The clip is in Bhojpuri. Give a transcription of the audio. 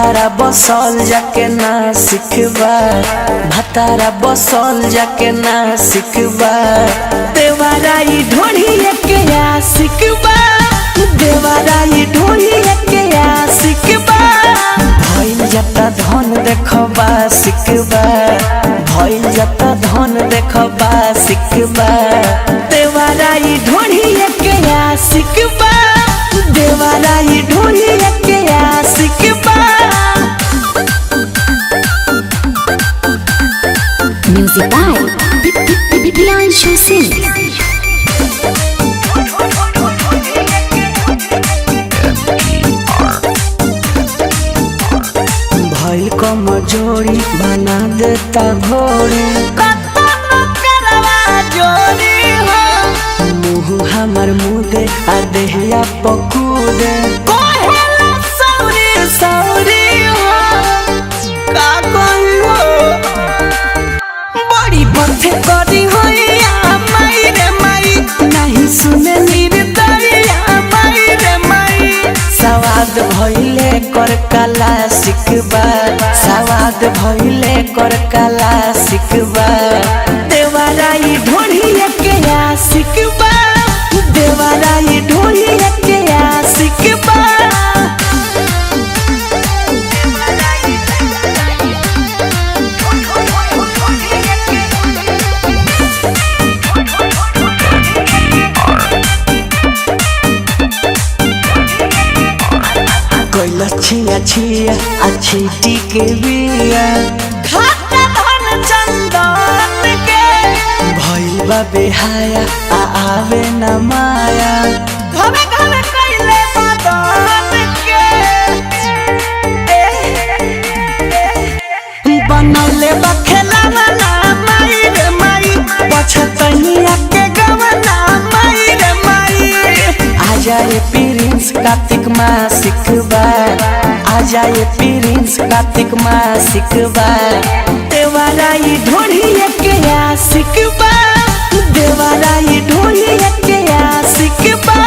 भतारा बसल जाके ना सिखबा, भतारा बसल जाके ना सिखबा, देवाराई ढोढ़िए के आ सिखबा, देवाराई ढोढ़िए के आ सिखबा। भइल जाता धन देखबा सिखबा, भइल जाता धन देखबा सिखबा, देवाराई ढोढ़िए के आ सिखबा, देवाराई ढोढ़िए के आ सिखबा। Music by Priyanshu Singh। भइल कमजोरी बना देता घोड़ी, मुँह हमर मुदे आ देहिया पकूदे, बड़ी बथे करी होइया माई रे माई, नहीं सुने निर्दरिया माई रे माई। सवाद भइले कर कला सिखबा, सवाद भइले कर कला सिखबा, देवाराई ढोढ़िए के आ सिखबा, देवाराई ढोढ़िए के आ सिखबा। कोइला छिया छिया अच्छी टीके बिया, खाता धन चंदन के, भइल बा बेहाया आ आवे न माया, घरे घरे कइले मदन के, बनले बा खेलावा ना माई रे माई, पछतनिया के गवना माई रे माई। आजा ये प्रिंस कार्तिक माँ सिखबा, आजा ये प्रिंस कार्तिक माँ सिखबा, देवाराई ढोढ़िए के आ सिखबा, देवाराई ढोढ़िए के आ सिखबा।